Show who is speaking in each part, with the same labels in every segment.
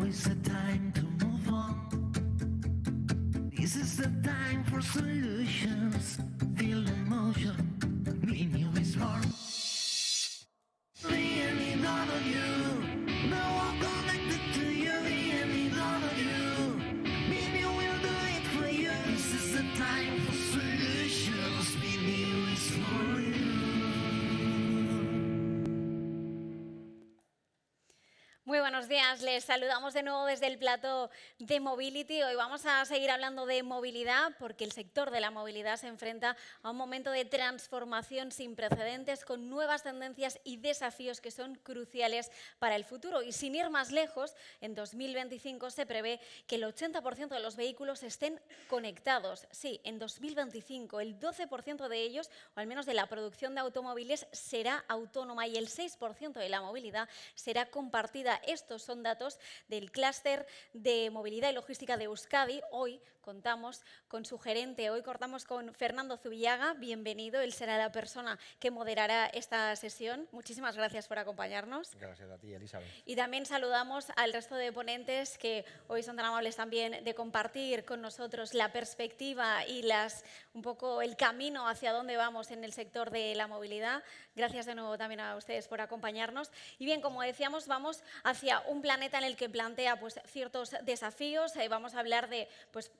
Speaker 1: Now is the time to move on. This is the time for solutions. Feel the motion. Be new is born. Me and me, none of you. Now I'm connected to you. Me and me, none of you. Me and you will do it for you. This is the time for solutions. Be new is for you.
Speaker 2: Muy buenos días, les saludamos de nuevo desde el plató de Mobility. Hoy vamos a seguir hablando de movilidad porque el sector de la movilidad se enfrenta a un momento de transformación sin precedentes con nuevas tendencias y desafíos que son cruciales para el futuro. Y sin ir más lejos, en 2025 se prevé que el 80% de los vehículos estén conectados. Sí, en 2025 el 12% de ellos, o al menos de la producción de automóviles, será autónoma y el 6% de la movilidad será compartida. Estos son datos del clúster de movilidad y logística de Euskadi. Hoy contamos con su gerente, hoy contamos con Fernando Zubillaga. Bienvenido, él será la persona que moderará esta sesión. Muchísimas gracias por acompañarnos.
Speaker 3: Gracias a ti, Elizabeth.
Speaker 2: Y también saludamos al resto de ponentes que hoy son tan amables también de compartir con nosotros la perspectiva y un poco el camino hacia dónde vamos en el sector de la movilidad. Gracias de nuevo también a ustedes por acompañarnos. Y bien, como decíamos, vamos hacia un planeta en el que plantea ciertos desafíos. Vamos a hablar de,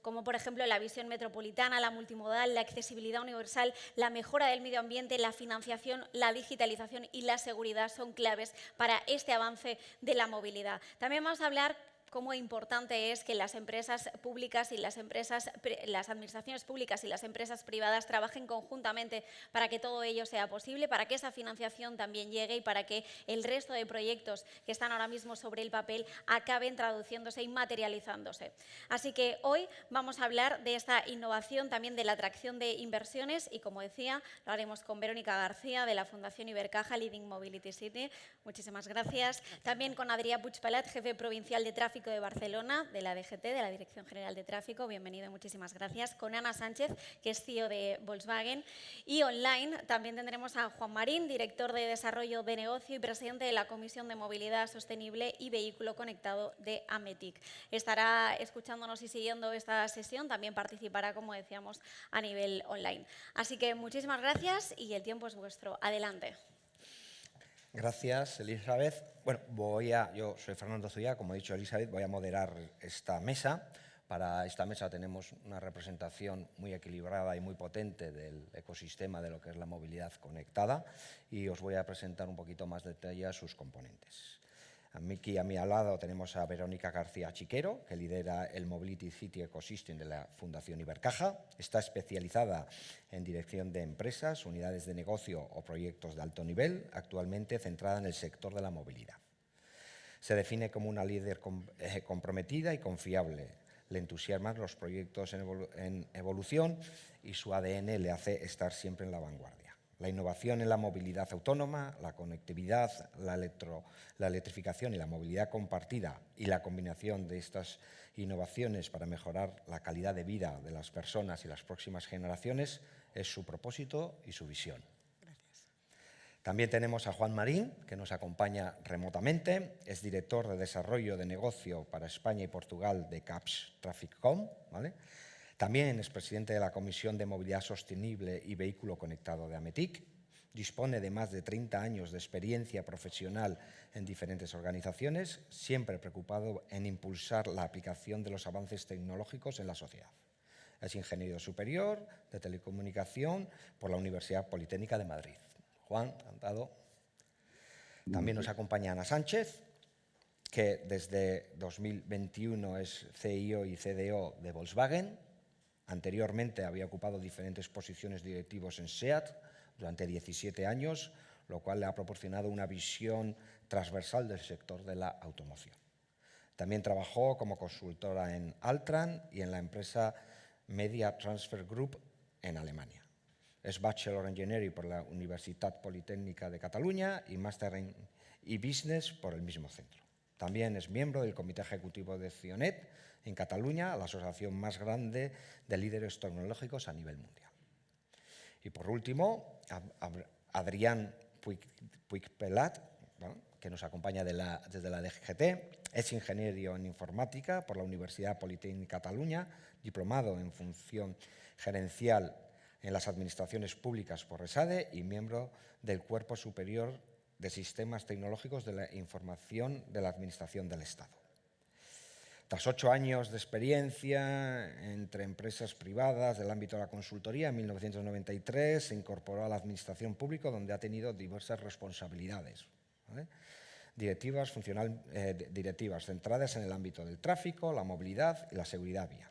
Speaker 2: como por ejemplo, la visión metropolitana, la multimodal, la accesibilidad universal, la mejora del medio ambiente, la financiación, la digitalización y la seguridad son claves para este avance de la movilidad. También vamos a hablar cómo importante es que las empresas públicas y las administraciones públicas y las empresas privadas trabajen conjuntamente para que todo ello sea posible, para que esa financiación también llegue y para que el resto de proyectos que están ahora mismo sobre el papel acaben traduciéndose y materializándose. Así que hoy vamos a hablar de esta innovación, también de la atracción de inversiones y, como decía, lo haremos con Verónica García de la Fundación Ibercaja Leading Mobility City. Muchísimas gracias. También con Adrià Puigpelat, jefe provincial de Tráfico de Barcelona, de la DGT, de la Dirección General de Tráfico. Bienvenido y muchísimas gracias. Con Ana Sánchez, que es CEO de Volkswagen. Y online también tendremos a Juan Marín, director de Desarrollo de Negocio y presidente de la Comisión de Movilidad Sostenible y Vehículo Conectado de Ametic. Estará escuchándonos y siguiendo esta sesión. También participará, como decíamos, a nivel online. Así que muchísimas gracias y el tiempo es vuestro. Adelante.
Speaker 3: Gracias, Elizabeth. Bueno, yo soy Fernando Zubillaga, como ha dicho Elizabeth, voy a moderar esta mesa. Para esta mesa tenemos una representación muy equilibrada y muy potente del ecosistema de lo que es la movilidad conectada y os voy a presentar un poquito más detalle a sus componentes. Aquí a mi lado tenemos a Verónica García Chiquero, que lidera el Mobility City Ecosystem de la Fundación Ibercaja. Está especializada en dirección de empresas, unidades de negocio o proyectos de alto nivel, actualmente centrada en el sector de la movilidad. Se define como una líder comprometida y confiable. Le entusiasman los proyectos en evolución y su ADN le hace estar siempre en la vanguardia. La innovación en la movilidad autónoma, la conectividad, la electrificación y la movilidad compartida y la combinación de estas innovaciones para mejorar la calidad de vida de las personas y las próximas generaciones es su propósito y su visión.
Speaker 4: Gracias.
Speaker 3: También tenemos a Juan Marín, que nos acompaña remotamente. Es director de Desarrollo de Negocio para España y Portugal de CAPS Trafficcom, ¿vale? También es presidente de la Comisión de Movilidad Sostenible y Vehículo Conectado de Ametic. Dispone de más de 30 años de experiencia profesional en diferentes organizaciones, siempre preocupado en impulsar la aplicación de los avances tecnológicos en la sociedad. Es ingeniero superior de telecomunicación por la Universidad Politécnica de Madrid. Juan, encantado. También nos acompaña Ana Sánchez, que desde 2021 es CIO y CDO de Volkswagen. Anteriormente había ocupado diferentes posiciones directivas en SEAT durante 17 años, lo cual le ha proporcionado una visión transversal del sector de la automoción. También trabajó como consultora en Altran y en la empresa Media Transfer Group en Alemania. Es Bachelor Engineering por la Universitat Politécnica de Cataluña y Máster en e-Business por el mismo centro. También es miembro del Comité Ejecutivo de CIONET en Cataluña, la asociación más grande de líderes tecnológicos a nivel mundial. Y por último, Adrià Puigpelat, ¿no?, que nos acompaña desde la DGT. Es ingeniero en informática por la Universidad Politécnica de Cataluña, diplomado en función gerencial en las administraciones públicas por RESADE y miembro del Cuerpo Superior de Sistemas Tecnológicos de la Información de la Administración del Estado. Tras 8 años de experiencia entre empresas privadas del ámbito de la consultoría, en 1993 se incorporó a la administración pública, donde ha tenido diversas responsabilidades, ¿vale? Directivas centradas en el ámbito del tráfico, la movilidad y la seguridad vial.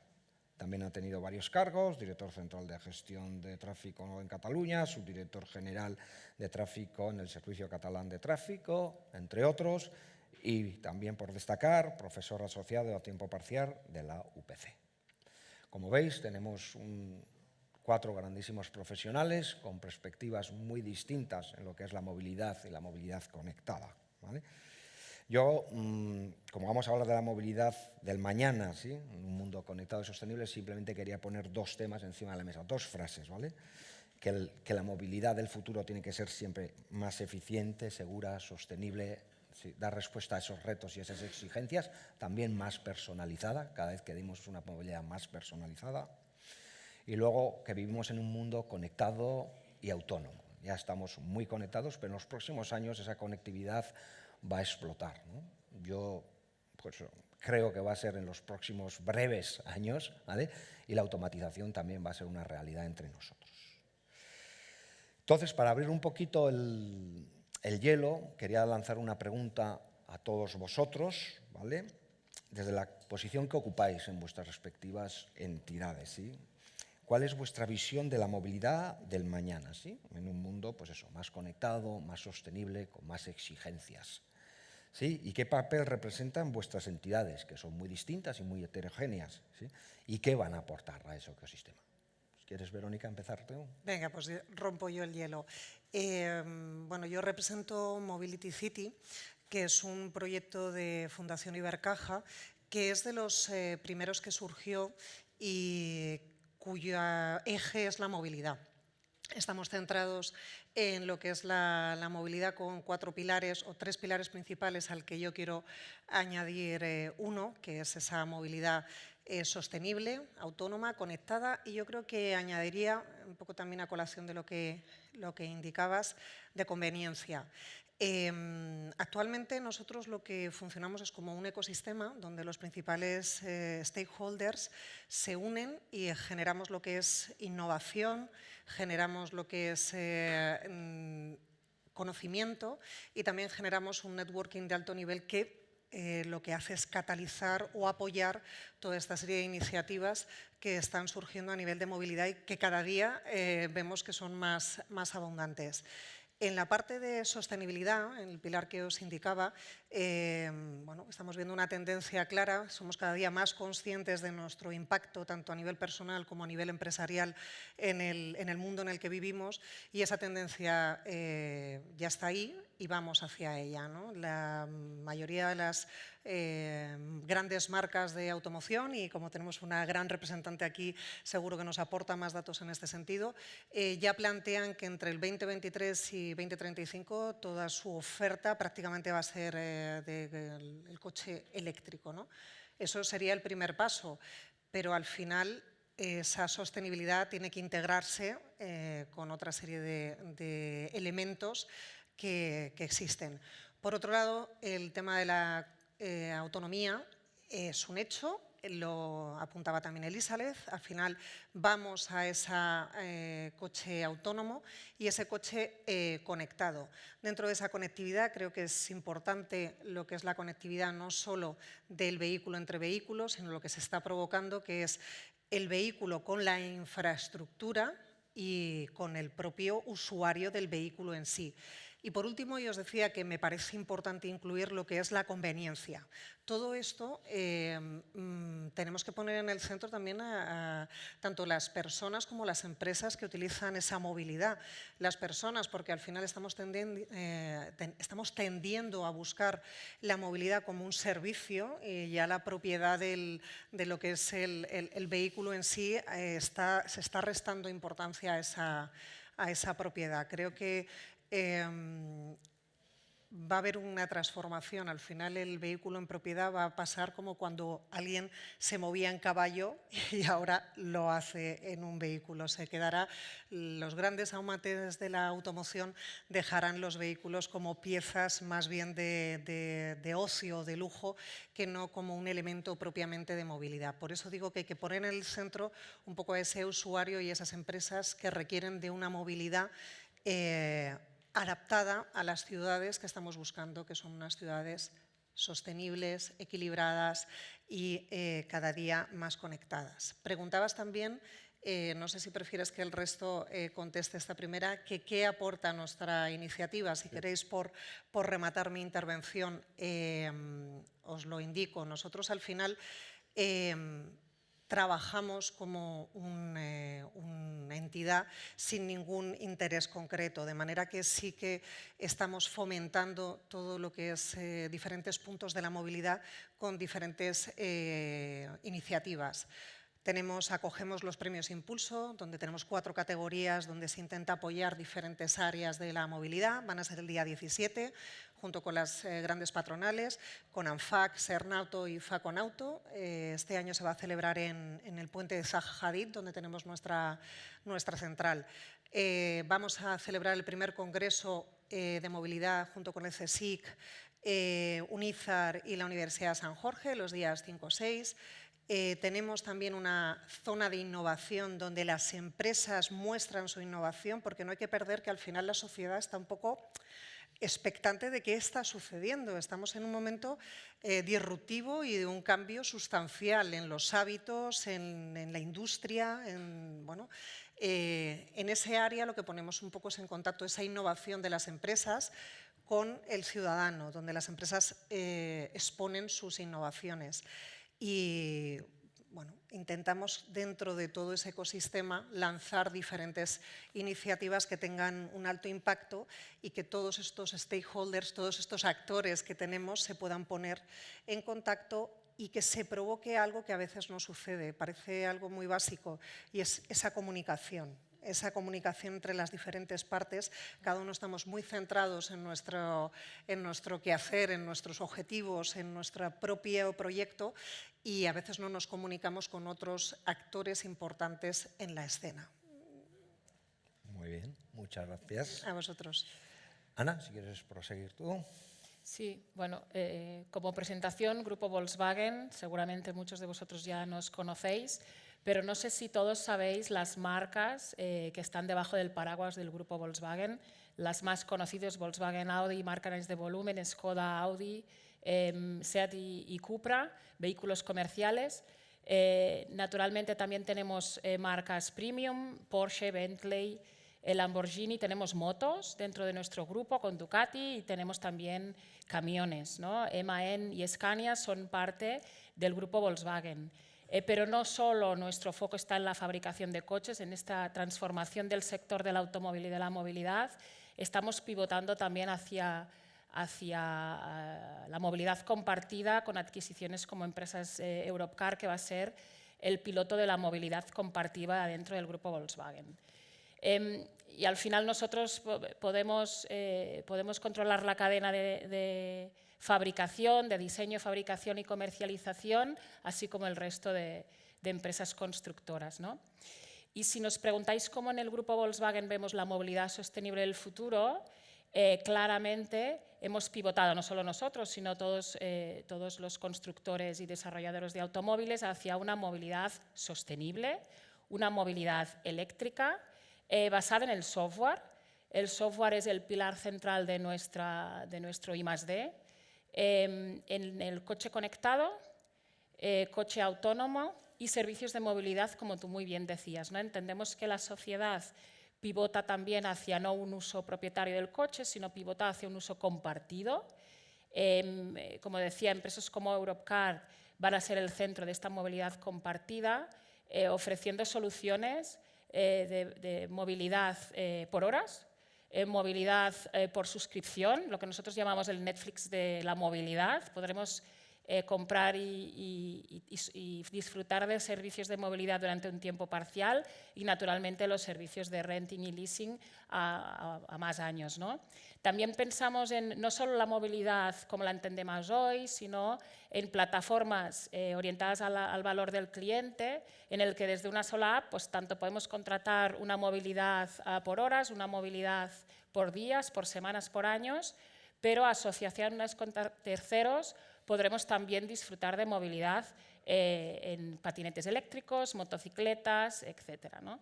Speaker 3: También ha tenido varios cargos: director central de gestión de tráfico en Cataluña, subdirector general de tráfico en el Servicio Catalán de Tráfico, entre otros, y también, por destacar, profesor asociado a tiempo parcial de la UPC. Como veis, tenemos 4 grandísimos profesionales con perspectivas muy distintas en lo que es la movilidad y la movilidad conectada, ¿vale? Yo, como vamos a hablar de la movilidad del mañana, ¿sí?, en un mundo conectado y sostenible, simplemente quería poner 2 temas encima de la mesa, 2 frases, ¿vale? Que la movilidad del futuro tiene que ser siempre más eficiente, segura, sostenible, sí, dar respuesta a esos retos y esas exigencias, también más personalizada, cada vez que dimos una movilidad más personalizada. Y luego que vivimos en un mundo conectado y autónomo. Ya estamos muy conectados, pero en los próximos años esa conectividad va a explotar, ¿no? Yo pues, creo que va a ser en los próximos breves años, ¿vale? Y la automatización también va a ser una realidad entre nosotros. Entonces, para abrir un poquito el hielo, quería lanzar una pregunta a todos vosotros, ¿vale? Desde la posición que ocupáis en vuestras respectivas entidades, ¿sí? ¿Cuál es vuestra visión de la movilidad del mañana, ¿sí?, en un mundo, pues eso, más conectado, más sostenible, con más exigencias, ¿sí? ¿Y qué papel representan vuestras entidades, que son muy distintas y muy heterogéneas, ¿sí? ¿Y qué van a aportar a ese ecosistema? ¿Quieres, Verónica, empezar tú?
Speaker 4: Venga, pues rompo yo el hielo. Bueno, yo represento Mobility City, que es un proyecto de Fundación Ibercaja, que es de los primeros que surgió y cuyo eje es la movilidad. Estamos centrados en lo que es la movilidad con 4 pilares o 3 pilares principales, al que yo quiero añadir uno, que es esa movilidad sostenible, autónoma, conectada, y yo creo que añadiría, un poco también a colación de lo que indicabas, de conveniencia. Actualmente nosotros lo que funcionamos es como un ecosistema donde los principales stakeholders se unen y generamos lo que es innovación, generamos lo que es conocimiento y también generamos un networking de alto nivel que lo que hace es catalizar o apoyar toda esta serie de iniciativas que están surgiendo a nivel de movilidad y que cada día vemos que son más abundantes. En la parte de sostenibilidad, en el pilar que os indicaba, bueno, estamos viendo una tendencia clara, somos cada día más conscientes de nuestro impacto, tanto a nivel personal como a nivel empresarial, en el mundo en el que vivimos, y esa tendencia ya está ahí y vamos hacia ella, ¿no? La mayoría de las grandes marcas de automoción, y como tenemos una gran representante aquí, seguro que nos aporta más datos en este sentido, ya plantean que entre el 2023 y 2035 toda su oferta prácticamente va a ser del coche eléctrico, ¿no? Eso sería el primer paso, pero al final esa sostenibilidad tiene que integrarse con otra serie de elementos que existen. Por otro lado, el tema de la autonomía es un hecho, lo apuntaba también Elizabeth. Al final vamos a ese coche autónomo y ese coche conectado. Dentro de esa conectividad creo que es importante lo que es la conectividad no solo del vehículo entre vehículos, sino lo que se está provocando, que es el vehículo con la infraestructura y con el propio usuario del vehículo en sí. Y por último, yo os decía que me parece importante incluir lo que es la conveniencia. Todo esto tenemos que poner en el centro también a tanto las personas como las empresas que utilizan esa movilidad. Las personas, porque al final estamos tendiendo a buscar la movilidad como un servicio, y ya la propiedad de lo que es el vehículo en sí se está restando importancia a esa propiedad. Creo que va a haber una transformación. Al final el vehículo en propiedad va a pasar como cuando alguien se movía en caballo y ahora lo hace en un vehículo. Se quedará, los grandes amantes de la automoción dejarán los vehículos como piezas más bien de ocio, de lujo, que no como un elemento propiamente de movilidad. Por eso digo que hay que poner en el centro un poco a ese usuario y esas empresas que requieren de una movilidad adaptada a las ciudades que estamos buscando, que son unas ciudades sostenibles, equilibradas y cada día más conectadas. Preguntabas también, no sé si prefieres que el resto conteste esta primera, que qué aporta nuestra iniciativa. Si queréis, por rematar mi intervención, os lo indico. Nosotros al final trabajamos como una entidad sin ningún interés concreto, de manera que sí que estamos fomentando todo lo que es diferentes puntos de la movilidad con diferentes iniciativas. Acogemos los premios Impulso, donde tenemos 4 categorías donde se intenta apoyar diferentes áreas de la movilidad. Van a ser el día 17, junto con las grandes patronales, con ANFAC, Sernauto y Faconauto. Este año se va a celebrar en el puente de Zaha Hadid, donde tenemos nuestra central. Vamos a celebrar el primer congreso de movilidad junto con el CSIC, UNIZAR y la Universidad de San Jorge, los días 5-6. Tenemos también una zona de innovación donde las empresas muestran su innovación, porque no hay que perder que al final la sociedad está un poco expectante de qué está sucediendo. Estamos en un momento disruptivo y de un cambio sustancial en los hábitos, en la industria, en ese área lo que ponemos un poco es en contacto esa innovación de las empresas con el ciudadano, donde las empresas exponen sus innovaciones. Y intentamos dentro de todo ese ecosistema lanzar diferentes iniciativas que tengan un alto impacto y que todos estos stakeholders, todos estos actores que tenemos se puedan poner en contacto y que se provoque algo que a veces no sucede. Parece algo muy básico y es esa comunicación entre las diferentes partes. Cada uno estamos muy centrados en nuestro quehacer, en nuestros objetivos, en nuestro propio proyecto y a veces no nos comunicamos con otros actores importantes en la escena.
Speaker 3: Muy bien, muchas gracias.
Speaker 4: A vosotros.
Speaker 3: Ana, si quieres proseguir tú.
Speaker 5: Sí, bueno, como presentación, Grupo Volkswagen, seguramente muchos de vosotros ya nos conocéis, pero no sé si todos sabéis las marcas que están debajo del paraguas del Grupo Volkswagen. Las más conocidas, Volkswagen Audi, marcas de volumen, Skoda Audi, Seat y Cupra, vehículos comerciales. Naturalmente también tenemos marcas premium, Porsche, Bentley, Lamborghini, tenemos motos dentro de nuestro grupo con Ducati y tenemos también camiones, ¿no? MAN y Scania son parte del grupo Volkswagen. Pero no solo nuestro foco está en la fabricación de coches, en esta transformación del sector del automóvil y de la movilidad, estamos pivotando también hacia la movilidad compartida con adquisiciones como empresas Europcar, que va a ser el piloto de la movilidad compartida dentro del grupo Volkswagen. Y al final nosotros podemos controlar la cadena de fabricación, de diseño, fabricación y comercialización, así como el resto de empresas constructoras, ¿no? Y si nos preguntáis cómo en el grupo Volkswagen vemos la movilidad sostenible del futuro, claramente hemos pivotado, no solo nosotros, sino todos los constructores y desarrolladores de automóviles, hacia una movilidad sostenible, una movilidad eléctrica, basada en el software. El software es el pilar central de nuestro I+D. En el coche conectado, coche autónomo y servicios de movilidad, como tú muy bien decías, ¿no? Entendemos que la sociedad pivota también hacia no un uso propietario del coche, sino pivota hacia un uso compartido. Como decía, empresas como Europcar van a ser el centro de esta movilidad compartida, ofreciendo soluciones de movilidad por horas, movilidad por suscripción, lo que nosotros llamamos el Netflix de la movilidad. Podremos comprar y disfrutar de servicios de movilidad durante un tiempo parcial y, naturalmente, los servicios de renting y leasing a más años, ¿no? También pensamos en no solo la movilidad como la entendemos hoy, sino en plataformas orientadas al valor del cliente, en el que desde una sola app pues, tanto podemos contratar una movilidad por horas, una movilidad por días, por semanas, por años, pero asociaciones con terceros podremos también disfrutar de movilidad en patinetes eléctricos, motocicletas, etc., ¿no?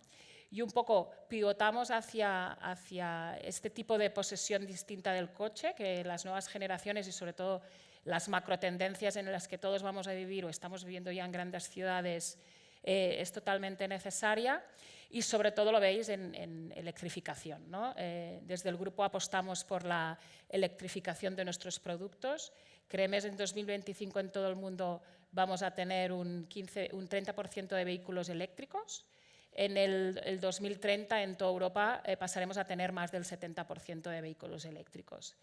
Speaker 5: Y un poco pivotamos hacia este tipo de posesión distinta del coche, que las nuevas generaciones y sobre todo las macrotendencias en las que todos vamos a vivir o estamos viviendo ya en grandes ciudades es totalmente necesaria. Y sobre todo lo veis en electrificación, ¿no? Desde el grupo apostamos por la electrificación de nuestros productos. Creemos en 2025 en todo el mundo vamos a tener un 30% de vehículos eléctricos. En el 2030 en toda Europa pasaremos a tener más del 70% de vehículos eléctricos.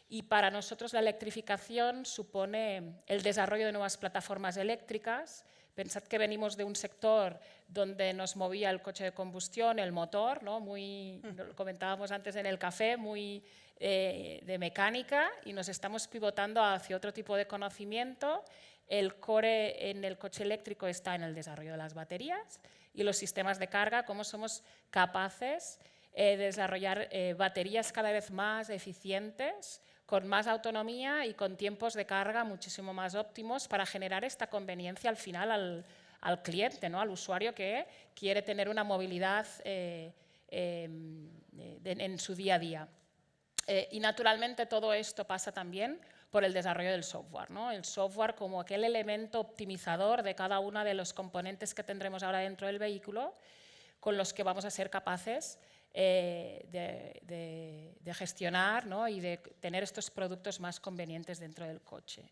Speaker 5: Y para nosotros la electrificación supone el desarrollo de nuevas plataformas eléctricas. Pensad que venimos de un sector donde nos movía el coche de combustión, el motor, ¿no? Lo comentábamos antes en el café, muy de mecánica, y nos estamos pivotando hacia otro tipo de conocimiento. El core en el coche eléctrico está en el desarrollo de las baterías y los sistemas de carga, cómo somos capaces de desarrollar baterías cada vez más eficientes, con más autonomía y con tiempos de carga muchísimo más óptimos para generar esta conveniencia al final al cliente, ¿no? Al usuario que quiere tener una movilidad en su día a día. Y naturalmente todo esto pasa también por el desarrollo del software, ¿no? El software como aquel elemento optimizador de cada uno de los componentes que tendremos ahora dentro del vehículo, con los que vamos a ser capaces de gestionar, ¿no? Y de tener estos productos más convenientes dentro del coche.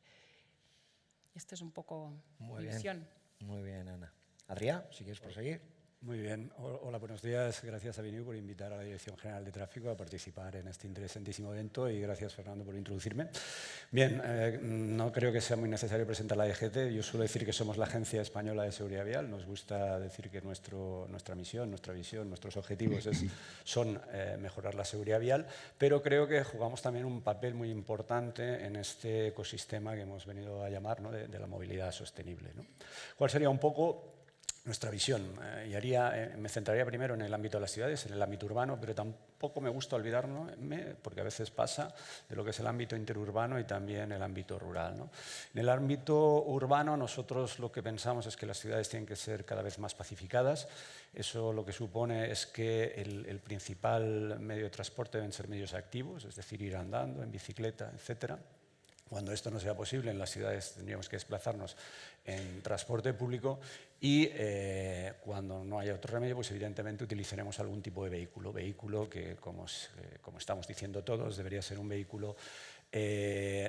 Speaker 5: Esta es un poco mi visión.
Speaker 3: Muy bien, Ana. Adrià, si quieres proseguir.
Speaker 6: Muy bien. Hola, buenos días. Gracias a Veniu por invitar a la Dirección General de Tráfico a participar en este interesantísimo evento y gracias, Fernando, por introducirme. Bien, no creo que sea muy necesario presentar la DGT. Yo suelo decir que somos la Agencia Española de Seguridad Vial. Nos gusta decir que nuestra misión, nuestra visión, nuestros objetivos son mejorar la seguridad vial, pero creo que jugamos también un papel muy importante en este ecosistema que hemos venido a llamar, ¿no? de la movilidad sostenible, ¿no? ¿Cuál sería un poco nuestra visión? Me centraría primero en el ámbito de las ciudades, en el ámbito urbano, pero tampoco me gusta olvidarme, porque a veces pasa, de lo que es el ámbito interurbano y también el ámbito rural, ¿no? En el ámbito urbano nosotros lo que pensamos es que las ciudades tienen que ser cada vez más pacificadas. Eso lo que supone es que el principal medio de transporte deben ser medios activos, es decir, ir andando, en bicicleta, etcétera. Cuando esto no sea posible, en las ciudades tendríamos que desplazarnos en transporte público y cuando no haya otro remedio, pues evidentemente utilizaremos algún tipo de vehículo que, como estamos diciendo todos, debería ser un vehículo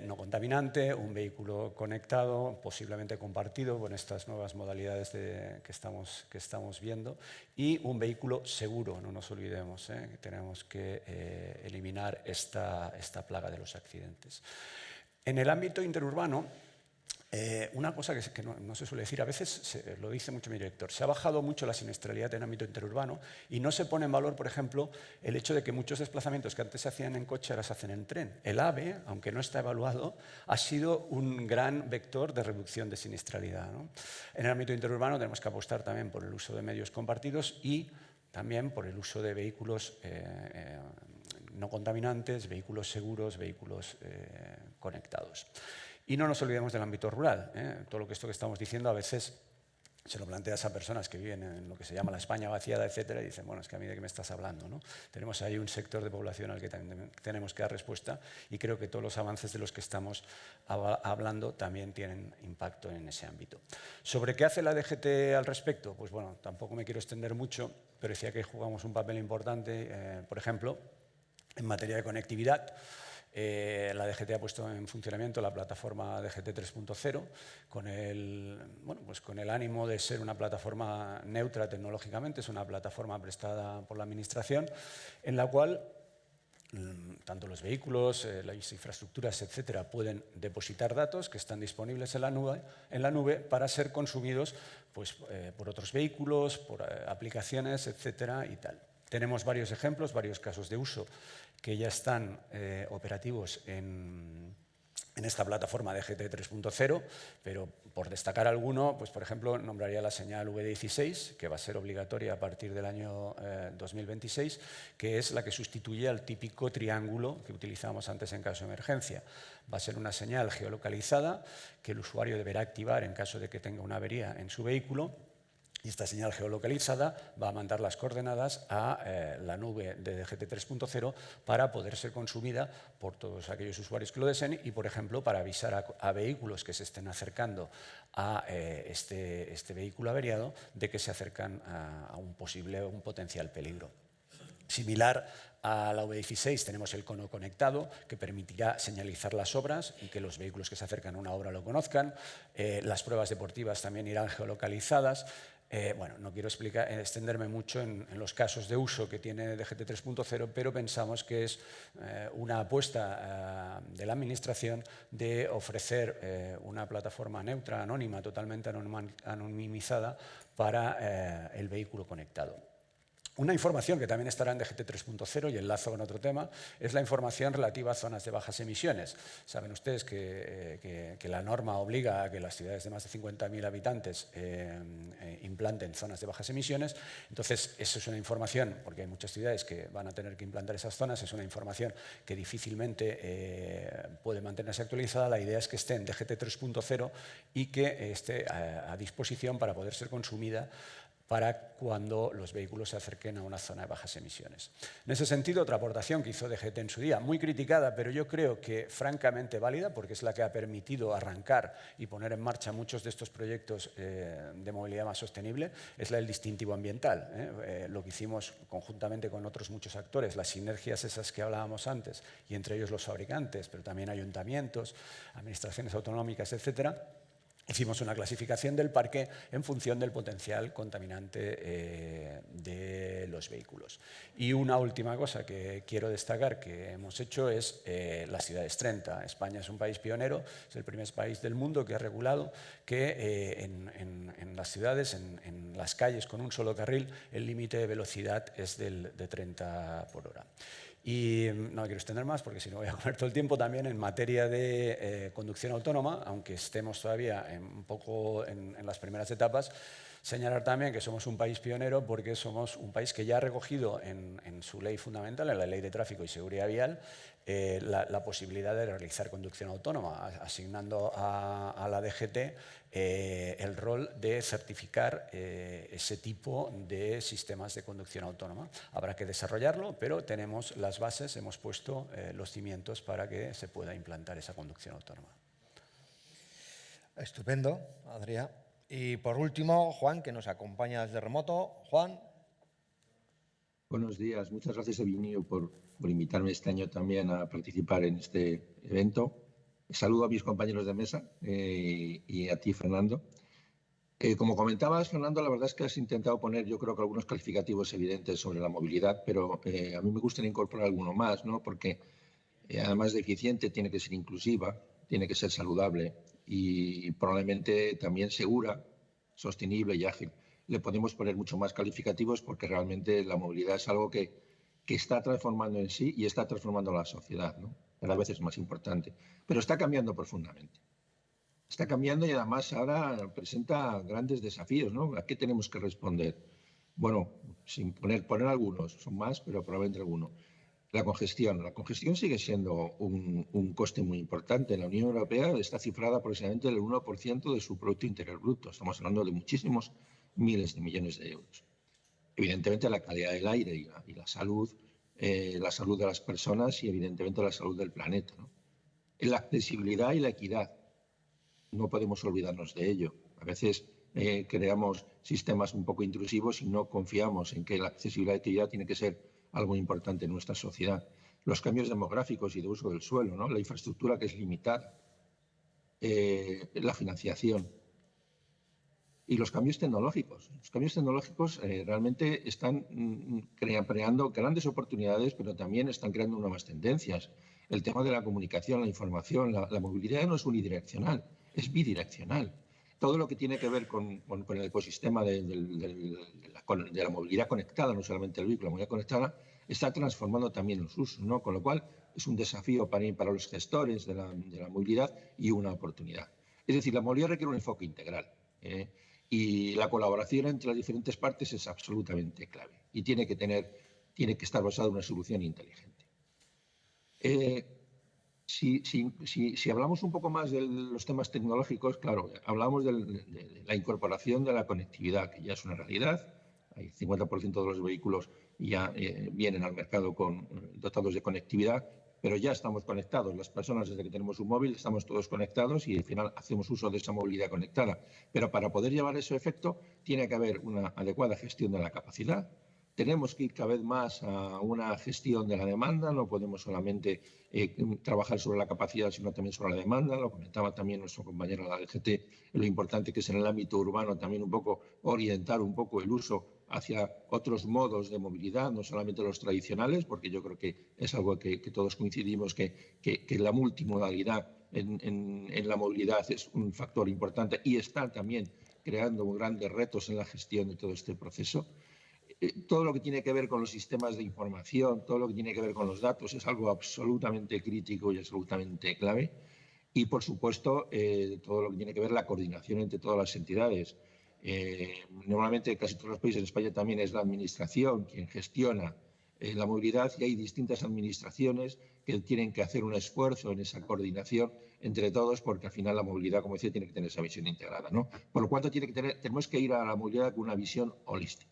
Speaker 6: no contaminante, un vehículo conectado, posiblemente compartido con estas nuevas modalidades que estamos viendo, y un vehículo seguro, no nos olvidemos, que tenemos que eliminar esta plaga de los accidentes. En el ámbito interurbano, una cosa que no se suele decir, a veces lo dice mucho mi director, se ha bajado mucho la siniestralidad en el ámbito interurbano y no se pone en valor, por ejemplo, el hecho de que muchos desplazamientos que antes se hacían en coche ahora se hacen en tren. El AVE, aunque no está evaluado, ha sido un gran vector de reducción de siniestralidad, ¿no? En el ámbito interurbano tenemos que apostar también por el uso de medios compartidos y también por el uso de vehículos no contaminantes, vehículos seguros, vehículos conectados. Y no nos olvidemos del ámbito rural. Todo esto que estamos diciendo a veces se lo planteas a personas que viven en lo que se llama la España vaciada, etcétera, y dicen, bueno, es que a mí de qué me estás hablando, ¿no? Tenemos ahí un sector de población al que tenemos que dar respuesta y creo que todos los avances de los que estamos hablando también tienen impacto en ese ámbito. ¿Sobre qué hace la DGT al respecto? Pues bueno, tampoco me quiero extender mucho, pero decía que jugamos un papel importante, por ejemplo, en materia de conectividad. La DGT ha puesto en funcionamiento la plataforma DGT 3.0 con el ánimo de ser una plataforma neutra tecnológicamente. Es una plataforma prestada por la Administración en la cual tanto los vehículos, las infraestructuras, etcétera, pueden depositar datos que están disponibles en la nube para ser consumidos pues, por otros vehículos, por aplicaciones, etcétera y tal. Tenemos varios ejemplos, varios casos de uso que ya están operativos en esta plataforma de DGT 3.0, pero por destacar alguno, pues por ejemplo, nombraría la señal V16, que va a ser obligatoria a partir del año 2026, que es la que sustituye al típico triángulo que utilizábamos antes en caso de emergencia. Va a ser una señal geolocalizada que el usuario deberá activar en caso de que tenga una avería en su vehículo. Y esta señal geolocalizada va a mandar las coordenadas a la nube de DGT 3.0 para poder ser consumida por todos aquellos usuarios que lo deseen y, por ejemplo, para avisar a vehículos que se estén acercando a este vehículo averiado de que se acercan a un potencial peligro. Similar a la V16 tenemos el cono conectado que permitirá señalizar las obras y que los vehículos que se acercan a una obra lo conozcan. Las pruebas deportivas también irán geolocalizadas. Bueno, no quiero extenderme mucho en los casos de uso que tiene DGT 3.0, pero pensamos que es una apuesta de la Administración de ofrecer una plataforma neutra, anónima, totalmente anonimizada para el vehículo conectado. Una información que también estará en DGT 3.0 y enlazo con otro tema es la información relativa a zonas de bajas emisiones. Saben ustedes que la norma obliga a que las ciudades de más de 50.000 habitantes implanten zonas de bajas emisiones. Entonces, eso es una información, porque hay muchas ciudades que van a tener que implantar esas zonas, es una información que difícilmente puede mantenerse actualizada. La idea es que esté en DGT 3.0 y que esté a disposición para poder ser consumida para cuando los vehículos se acerquen a una zona de bajas emisiones. En ese sentido, otra aportación que hizo DGT en su día, muy criticada, pero yo creo que francamente válida, porque es la que ha permitido arrancar y poner en marcha muchos de estos proyectos de movilidad más sostenible, es la del distintivo ambiental. Lo que hicimos conjuntamente con otros muchos actores, las sinergias esas que hablábamos antes, y entre ellos los fabricantes, pero también ayuntamientos, administraciones autonómicas, etcétera. Hicimos una clasificación del parque en función del potencial contaminante de los vehículos. Y una última cosa que quiero destacar que hemos hecho es las ciudades 30. España es un país pionero, es el primer país del mundo que ha regulado que en las ciudades, en las calles con un solo carril, el límite de velocidad es de 30 por hora. Y no me quiero extender más porque si no voy a comer todo el tiempo. También en materia de conducción autónoma, aunque estemos todavía un poco en las primeras etapas, señalar también que somos un país pionero porque somos un país que ya ha recogido en su ley fundamental, en la Ley de Tráfico y Seguridad Vial, la posibilidad de realizar conducción autónoma, asignando a la DGT el rol de certificar ese tipo de sistemas de conducción autónoma. Habrá que desarrollarlo, pero tenemos las bases, hemos puesto los cimientos para que se pueda implantar esa conducción autónoma.
Speaker 3: Estupendo, Adrià. Y por último, Juan, que nos acompaña desde remoto. Juan.
Speaker 7: Buenos días, muchas gracias a Vinio por invitarme este año también a participar en este evento. Saludo a mis compañeros de mesa y a ti, Fernando. Como comentabas, Fernando, la verdad es que has intentado poner, yo creo que algunos calificativos evidentes sobre la movilidad, pero a mí me gustaría incorporar alguno más, ¿no? Porque además de eficiente, tiene que ser inclusiva, tiene que ser saludable y probablemente también segura, sostenible y ágil. Le podemos poner mucho más calificativos porque realmente la movilidad es algo que está transformando en sí y está transformando la sociedad, ¿no? Cada vez es más importante, pero está cambiando profundamente. Está cambiando y además ahora presenta grandes desafíos, ¿no? ¿A qué tenemos que responder? Bueno, sin poner algunos, son más, pero probablemente algunos. La congestión. La congestión sigue siendo un coste muy importante. En la Unión Europea está cifrada aproximadamente el 1% de su Producto Interior Bruto. Estamos hablando de muchísimos miles de millones de euros. Evidentemente la calidad del aire y la salud de las personas y evidentemente la salud del planeta, ¿no? La accesibilidad y la equidad. No podemos olvidarnos de ello. A veces creamos sistemas un poco intrusivos y no confiamos en que la accesibilidad y equidad tiene que ser algo importante en nuestra sociedad. Los cambios demográficos y de uso del suelo, ¿no? La infraestructura que es limitada, la financiación y los cambios tecnológicos. Los cambios tecnológicos realmente están creando grandes oportunidades, pero también están creando nuevas tendencias. El tema de la comunicación, la información, la movilidad no es unidireccional, es bidireccional. Todo lo que tiene que ver con el ecosistema de la movilidad conectada, no solamente el vehículo, la movilidad conectada, está transformando también los usos, ¿no? Con lo cual es un desafío para los gestores de la movilidad y una oportunidad. Es decir, la movilidad requiere un enfoque integral. Y la colaboración entre las diferentes partes es absolutamente clave y tiene que estar basada en una solución inteligente. Si hablamos un poco más de los temas tecnológicos, claro, hablamos de la incorporación de la conectividad, que ya es una realidad. Hay 50% de los vehículos ya vienen al mercado dotados de conectividad, pero ya estamos conectados. Las personas, desde que tenemos un móvil, estamos todos conectados y al final hacemos uso de esa movilidad conectada. Pero para poder llevar ese efecto, tiene que haber una adecuada gestión de la capacidad. Tenemos que ir cada vez más a una gestión de la demanda, no podemos solamente trabajar sobre la capacidad, sino también sobre la demanda. Lo comentaba también nuestro compañero de la DGT, lo importante que es en el ámbito urbano también un poco orientar un poco el uso hacia otros modos de movilidad, no solamente los tradicionales, porque yo creo que es algo que todos coincidimos que la multimodalidad en la movilidad es un factor importante y está también creando grandes retos en la gestión de todo este proceso. Todo lo que tiene que ver con los sistemas de información, todo lo que tiene que ver con los datos es algo absolutamente crítico y absolutamente clave. Y, por supuesto, todo lo que tiene que ver la coordinación entre todas las entidades. Normalmente, casi todos los países, en España también es la administración quien gestiona la movilidad y hay distintas administraciones que tienen que hacer un esfuerzo en esa coordinación entre todos porque al final la movilidad, como decía, tiene que tener esa visión integrada, ¿no? Por lo cual tenemos que ir a la movilidad con una visión holística.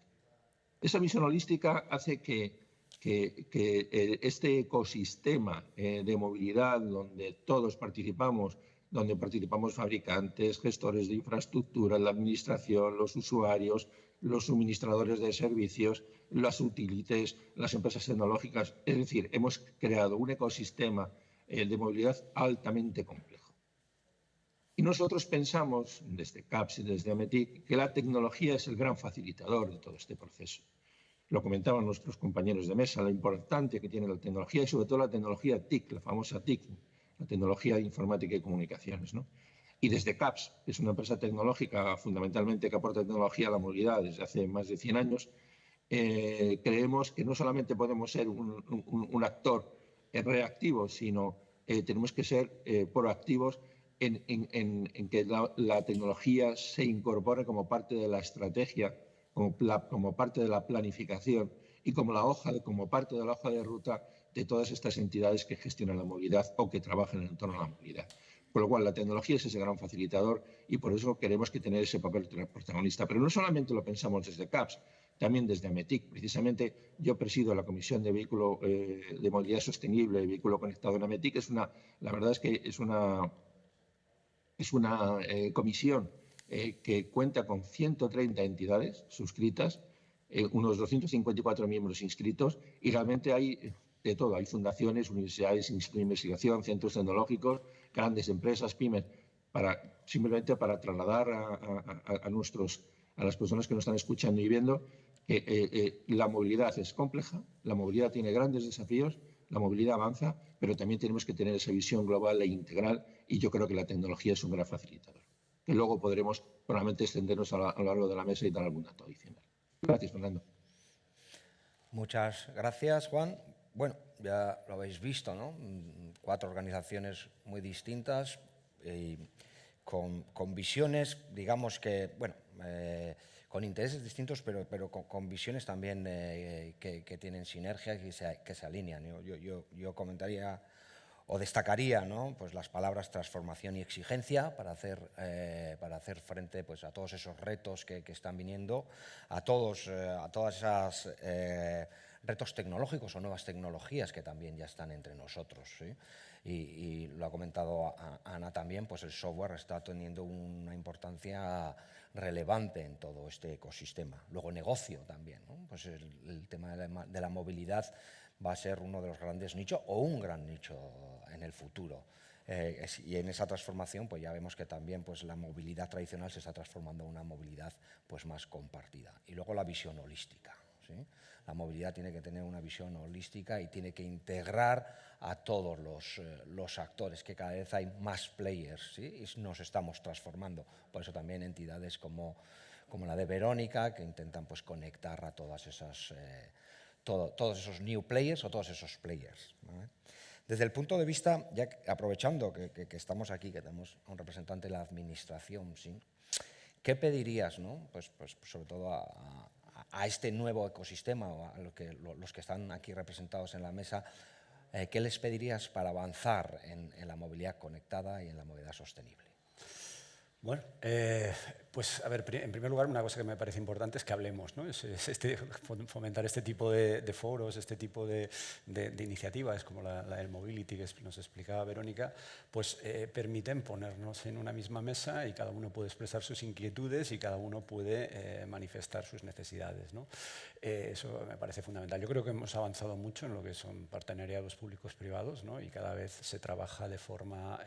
Speaker 7: Esa visión holística hace que este ecosistema de movilidad donde todos participamos, donde participamos fabricantes, gestores de infraestructura, la administración, los usuarios, los suministradores de servicios, las utilities, las empresas tecnológicas. Es decir, hemos creado un ecosistema de movilidad altamente complejo. Y nosotros pensamos, desde CAPS y desde AMETIC, que la tecnología es el gran facilitador de todo este proceso. Lo comentaban nuestros compañeros de mesa, lo importante que tiene la tecnología y sobre todo la tecnología TIC, la famosa TIC, la tecnología de informática y comunicaciones, ¿no? Y desde CAPS, que es una empresa tecnológica fundamentalmente que aporta tecnología a la movilidad desde hace más de 100 años, creemos que no solamente podemos ser un actor reactivo, sino tenemos que ser proactivos en que la tecnología se incorpore como parte de la estrategia, como parte de la planificación y como parte de la hoja de ruta de todas estas entidades que gestionan la movilidad o que trabajan en torno a la movilidad. Por lo cual, la tecnología es ese gran facilitador y por eso queremos que tener ese papel protagonista. Pero no solamente lo pensamos desde CAPS, también desde AMETIC. Precisamente yo presido la Comisión de Vehículo de Movilidad Sostenible y Vehículo Conectado en AMETIC. La verdad es que es una comisión que cuenta con 130 entidades suscritas, unos 254 miembros inscritos y realmente hay de todo. Hay fundaciones, universidades, institutos de investigación, centros tecnológicos, grandes empresas, pymes, simplemente para trasladar a las personas que nos están escuchando y viendo que la movilidad es compleja, la movilidad tiene grandes desafíos, la movilidad avanza, pero también tenemos que tener esa visión global e integral y yo creo que la tecnología es un gran facilitador. Que luego podremos probablemente extendernos a lo largo de la mesa y dar algún dato adicional. Gracias, Fernando.
Speaker 3: Muchas gracias, Juan. Bueno, ya lo habéis visto, ¿no? 4 organizaciones muy distintas y con visiones, digamos que, bueno, con intereses distintos, pero con visiones también que tienen sinergias y que se alinean. Yo comentaría o destacaría, ¿no? Pues las palabras transformación y exigencia para hacer frente pues, a todos esos retos que están viniendo, a todas esas retos tecnológicos o nuevas tecnologías que también ya están entre nosotros, ¿sí? Y lo ha comentado Ana también, pues el software está teniendo una importancia relevante en todo este ecosistema. Luego negocio también, ¿no? Pues el tema de la movilidad va a ser uno de los grandes nichos o un gran nicho en el futuro. Y en esa transformación pues ya vemos que también pues, la movilidad tradicional se está transformando en una movilidad pues, más compartida. Y luego la visión holística, ¿sí? La movilidad tiene que tener una visión holística y tiene que integrar a todos los actores, que cada vez hay más players, ¿sí? Y nos estamos transformando. Por eso también entidades como la de Verónica, que intentan pues, conectar a todas esas, todos esos new players o todos esos players, ¿vale? Desde el punto de vista, ya aprovechando que estamos aquí, que tenemos a un representante de la administración, ¿sí? ¿Qué pedirías, ¿no? Pues sobre todo a este nuevo ecosistema o a los que están aquí representados en la mesa, ¿qué les pedirías para avanzar en la movilidad conectada y en la movilidad sostenible?
Speaker 6: Bueno, pues a ver, en primer lugar, una cosa que me parece importante es que hablemos, ¿no? Fomentar este tipo de foros, este tipo de iniciativas como la del Mobility que nos explicaba Verónica, pues permiten ponernos en una misma mesa y cada uno puede expresar sus inquietudes y cada uno puede manifestar sus necesidades, ¿no? Eso me parece fundamental. Yo creo que hemos avanzado mucho en lo que son partenariados públicos-privados, ¿no? Y cada vez se trabaja de forma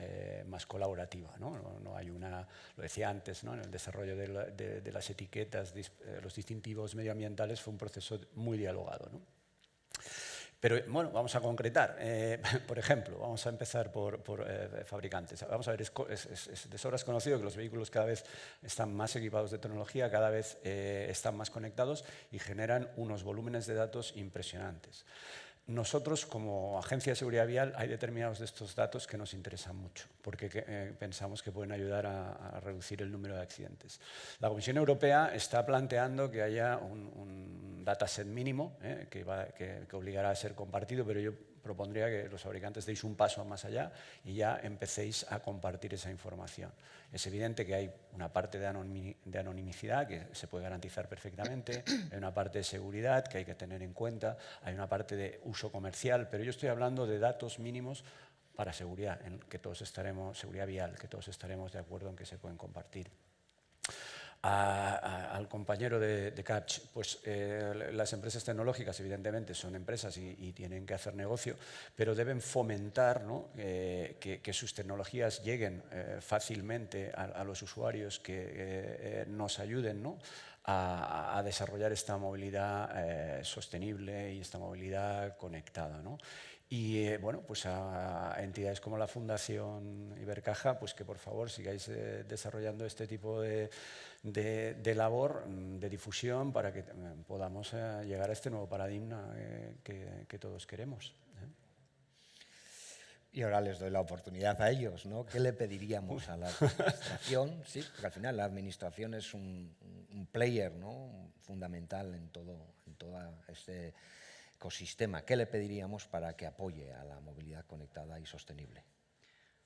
Speaker 6: más colaborativa, ¿no? No hay una, lo decía antes, ¿no? En el desarrollo de las etiquetas, los distintivos medioambientales fue un proceso muy dialogado, ¿no? Pero bueno, vamos a concretar. Por ejemplo, vamos a empezar por fabricantes. Vamos a ver, es de sobras conocido que los vehículos cada vez están más equipados de tecnología, cada vez están más conectados y generan unos volúmenes de datos impresionantes. Nosotros, como Agencia de Seguridad Vial, hay determinados de estos datos que nos interesan mucho, porque pensamos que pueden ayudar a reducir el número de accidentes. La Comisión Europea está planteando que haya un dataset mínimo que obligará a ser compartido, pero yo propondría que los fabricantes deis un paso más allá y ya empecéis a compartir esa información. Es evidente que hay una parte de anonimicidad que se puede garantizar perfectamente, hay una parte de seguridad que hay que tener en cuenta, hay una parte de uso comercial, pero yo estoy hablando de datos mínimos para seguridad, en que todos estaremos, seguridad vial, que todos estaremos de acuerdo en que se pueden compartir. Al compañero de Catch, pues las empresas tecnológicas evidentemente son empresas y tienen que hacer negocio, pero deben fomentar, ¿no? que sus tecnologías lleguen fácilmente a los usuarios, que nos ayuden, ¿no? a desarrollar esta movilidad sostenible y esta movilidad conectada, ¿no? Y bueno, pues a entidades como la Fundación Ibercaja, pues que por favor sigáis desarrollando este tipo de labor de difusión para que podamos llegar a este nuevo paradigma que todos queremos.
Speaker 3: Y ahora les doy la oportunidad a ellos, ¿no? ¿Qué le pediríamos a la administración? Sí, porque al final la administración es un player, ¿no? Fundamental en todo este ecosistema. ¿Qué le pediríamos para que apoye a la movilidad conectada y sostenible?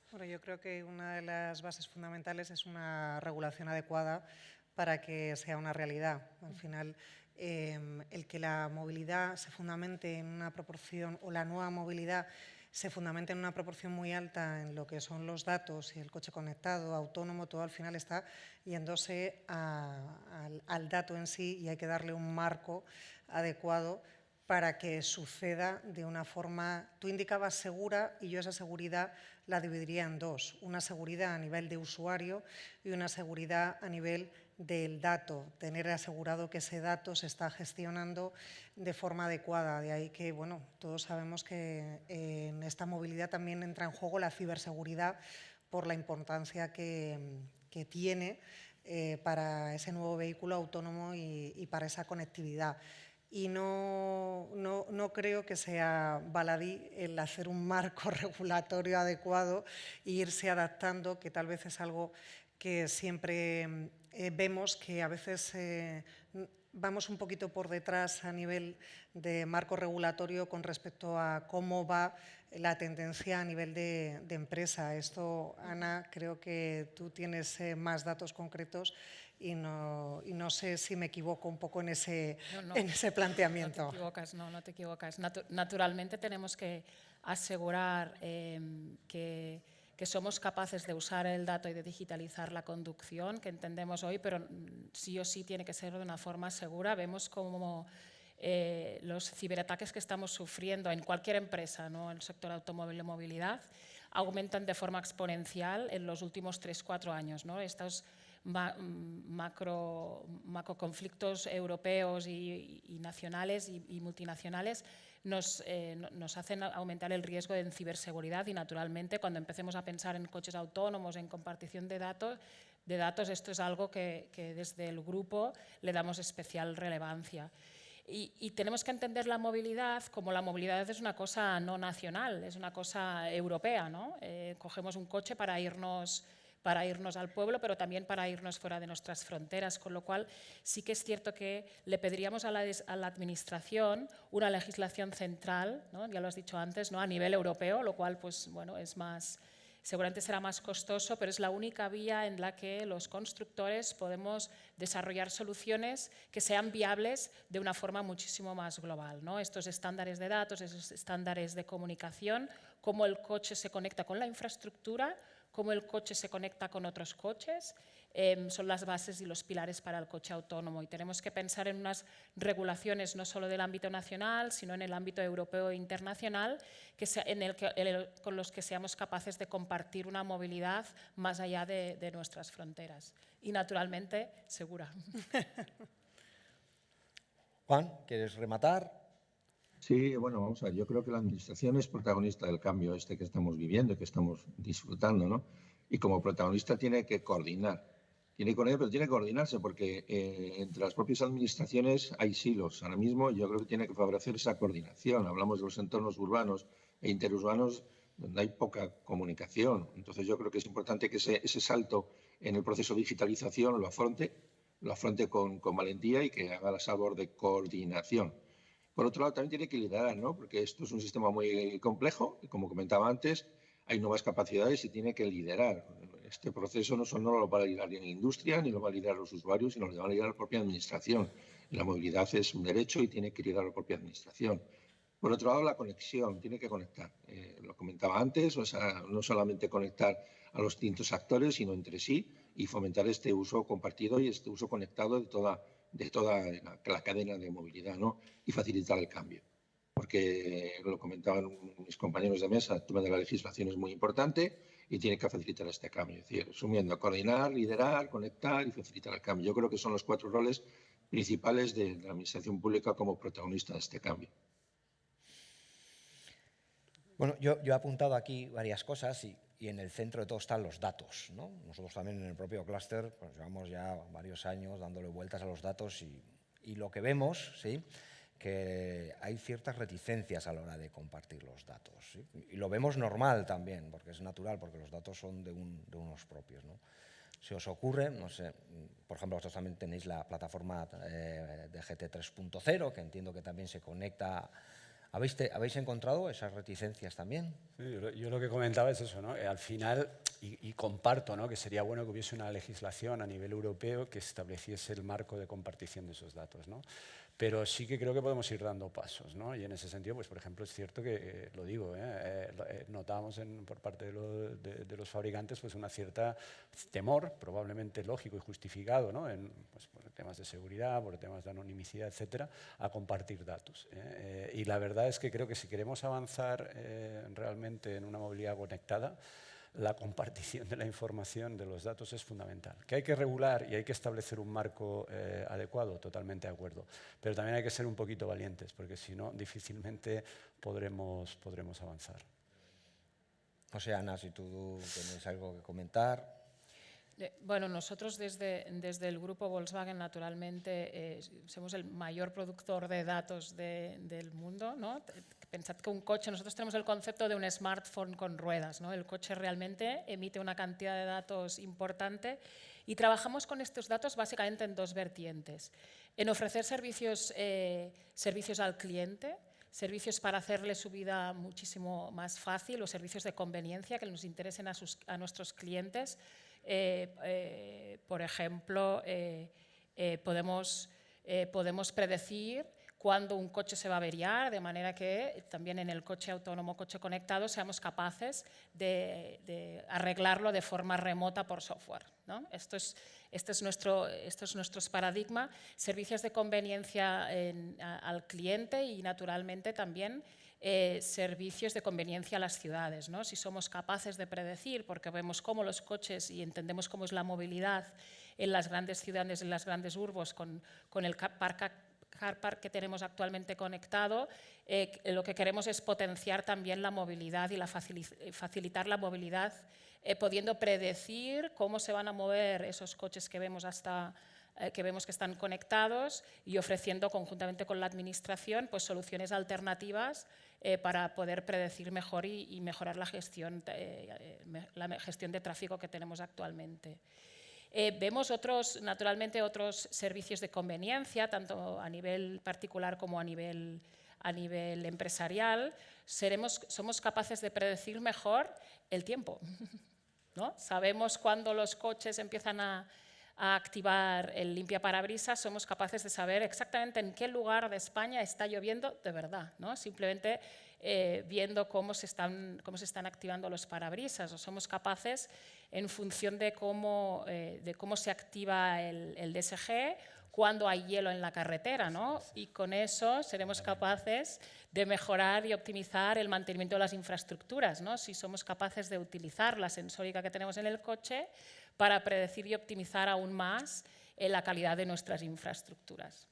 Speaker 4: Bueno, yo creo que una de las bases fundamentales es una regulación adecuada para que sea una realidad. Al final, el que la movilidad se fundamente en una proporción, o la nueva movilidad se fundamenta en una proporción muy alta en lo que son los datos y el coche conectado, autónomo, todo al final está yéndose al dato en sí, y hay que darle un marco adecuado para que suceda de una forma, tú indicabas segura, y yo esa seguridad la dividiría en dos: una seguridad a nivel de usuario y una seguridad a nivel del dato, tener asegurado que ese dato se está gestionando de forma adecuada. De ahí que, bueno, todos sabemos que en esta movilidad también entra en juego la ciberseguridad, por la importancia que tiene para ese nuevo vehículo autónomo y para esa conectividad. Y no creo que sea baladí el hacer un marco regulatorio adecuado e irse adaptando, que tal vez es algo que siempre vemos que a veces vamos un poquito por detrás a nivel de marco regulatorio con respecto a cómo va la tendencia a nivel de empresa. Esto, Ana, creo que tú tienes más datos concretos y no sé si me equivoco un poco en ese planteamiento.
Speaker 5: No te equivocas. Naturalmente tenemos que asegurar que somos capaces de usar el dato y de digitalizar la conducción, que entendemos hoy, pero sí o sí tiene que ser de una forma segura. Vemos cómo los ciberataques que estamos sufriendo en cualquier empresa, ¿no? En el sector automóvil y movilidad, aumentan de forma exponencial en los últimos 3-4 años, ¿no? Estos macroconflictos europeos y nacionales y multinacionales nos hacen aumentar el riesgo de ciberseguridad y, naturalmente, cuando empecemos a pensar en coches autónomos, en compartición de datos, esto es algo que desde el grupo le damos especial relevancia. Y tenemos que entender la movilidad como la movilidad es una cosa no nacional, es una cosa europea, ¿no? Cogemos un coche para irnos al pueblo, pero también para irnos fuera de nuestras fronteras, con lo cual sí que es cierto que le pediríamos a la Administración una legislación central, ¿no? Ya lo has dicho antes, ¿no? A nivel europeo, lo cual pues, bueno, seguramente será más costoso, pero es la única vía en la que los constructores podemos desarrollar soluciones que sean viables de una forma muchísimo más global, ¿no? Estos estándares de datos, esos estándares de comunicación, cómo el coche se conecta con la infraestructura, cómo el coche se conecta con otros coches, son las bases y los pilares para el coche autónomo. Y tenemos que pensar en unas regulaciones no solo del ámbito nacional, sino en el ámbito europeo e internacional, con los que seamos capaces de compartir una movilidad más allá de nuestras fronteras. Y, naturalmente, segura.
Speaker 3: Juan, ¿quieres rematar?
Speaker 7: Sí, bueno, vamos a ver, yo creo que la Administración es protagonista del cambio que estamos viviendo y que estamos disfrutando, ¿no? Y como protagonista tiene que coordinar. Pero tiene que coordinarse porque entre las propias administraciones hay silos. Ahora mismo yo creo que tiene que favorecer esa coordinación. Hablamos de los entornos urbanos e interurbanos donde hay poca comunicación. Entonces yo creo que es importante que ese salto en el proceso de digitalización lo afronte con valentía y que haga la labor de coordinación. Por otro lado, también tiene que liderar, ¿no? Porque esto es un sistema muy complejo y, como comentaba antes, hay nuevas capacidades y tiene que liderar. Este proceso no lo va a liderar ni la industria, ni lo va a liderar los usuarios, sino lo va a liderar la propia administración. Y la movilidad es un derecho y tiene que liderar la propia administración. Por otro lado, la conexión, tiene que conectar. Lo comentaba antes, o sea, no solamente conectar a los distintos actores, sino entre sí y fomentar este uso compartido y este uso conectado de toda la cadena de movilidad, ¿no? Y facilitar el cambio. Porque, lo comentaban mis compañeros de mesa, el tema de la legislación es muy importante y tiene que facilitar este cambio. Es decir, resumiendo, coordinar, liderar, conectar y facilitar el cambio. Yo creo que son los 4 roles principales de la Administración Pública como protagonista de este cambio.
Speaker 3: Bueno, yo he apuntado aquí varias cosas y en el centro de todo están los datos, ¿no? Nosotros también en el propio clúster pues llevamos ya varios años dándole vueltas a los datos y lo que vemos, ¿sí?, que hay ciertas reticencias a la hora de compartir los datos, ¿sí? Y lo vemos normal también, porque es natural, porque los datos son de unos propios, ¿no? Se os ocurre, no sé, por ejemplo, vosotros también tenéis la plataforma de GT 3.0, que entiendo que también se conecta. ¿Habéis encontrado esas reticencias también?
Speaker 6: Sí, yo lo que comentaba es eso, ¿no? Al final, y comparto, ¿no?, que sería bueno que hubiese una legislación a nivel europeo que estableciese el marco de compartición de esos datos, ¿no? Pero sí que creo que podemos ir dando pasos, ¿no? Y en ese sentido, pues por ejemplo, es cierto que, lo digo, notamos por parte de los fabricantes pues una cierta temor, probablemente lógico y justificado, ¿no?, pues, por temas de seguridad, por temas de anonimicidad, etcétera, a compartir datos. Y la verdad es que creo que si queremos avanzar realmente en una movilidad conectada, la compartición de la información, de los datos, es fundamental. Que hay que regular y hay que establecer un marco adecuado, totalmente de acuerdo. Pero también hay que ser un poquito valientes, porque si no, difícilmente podremos avanzar.
Speaker 3: No sé, Ana, si tú tienes algo que comentar.
Speaker 5: Bueno, nosotros desde el grupo Volkswagen, naturalmente, somos el mayor productor de datos del mundo, ¿no? Pensad que un coche, nosotros tenemos el concepto de un smartphone con ruedas, ¿no? El coche realmente emite una cantidad de datos importante y trabajamos con estos datos básicamente en 2 vertientes. En ofrecer servicios al cliente, servicios para hacerle su vida muchísimo más fácil o servicios de conveniencia que nos interesen a nuestros clientes. Por ejemplo, podemos predecir cuándo un coche se va a averiar, de manera que también en el coche autónomo, coche conectado, seamos capaces de arreglarlo de forma remota por software. ¿no? Esto es nuestro paradigma, servicios de conveniencia al cliente y, naturalmente, también servicios de conveniencia a las ciudades, ¿no? Si somos capaces de predecir, porque vemos cómo los coches y entendemos cómo es la movilidad en las grandes ciudades, en las grandes urbos, con el car park que tenemos actualmente conectado, lo que queremos es potenciar también la movilidad y facilitar la movilidad, pudiendo predecir cómo se van a mover esos coches que vemos que están conectados y ofreciendo conjuntamente con la administración pues, soluciones alternativas para poder predecir mejor y mejorar la gestión de tráfico que tenemos actualmente. Vemos naturalmente otros servicios de conveniencia, tanto a nivel particular como a nivel empresarial. Somos capaces de predecir mejor el tiempo, ¿no? Sabemos cuándo los coches empiezan a activar el limpiaparabrisas, somos capaces de saber exactamente en qué lugar de España está lloviendo de verdad, ¿no? Simplemente viendo cómo se están activando los parabrisas, o somos capaces, en función de cómo se activa el DSG, cuando hay hielo en la carretera, ¿no? Y con eso seremos capaces de mejorar y optimizar el mantenimiento de las infraestructuras, ¿no? Si somos capaces de utilizar la sensórica que tenemos en el coche para predecir y optimizar aún más la calidad de nuestras infraestructuras.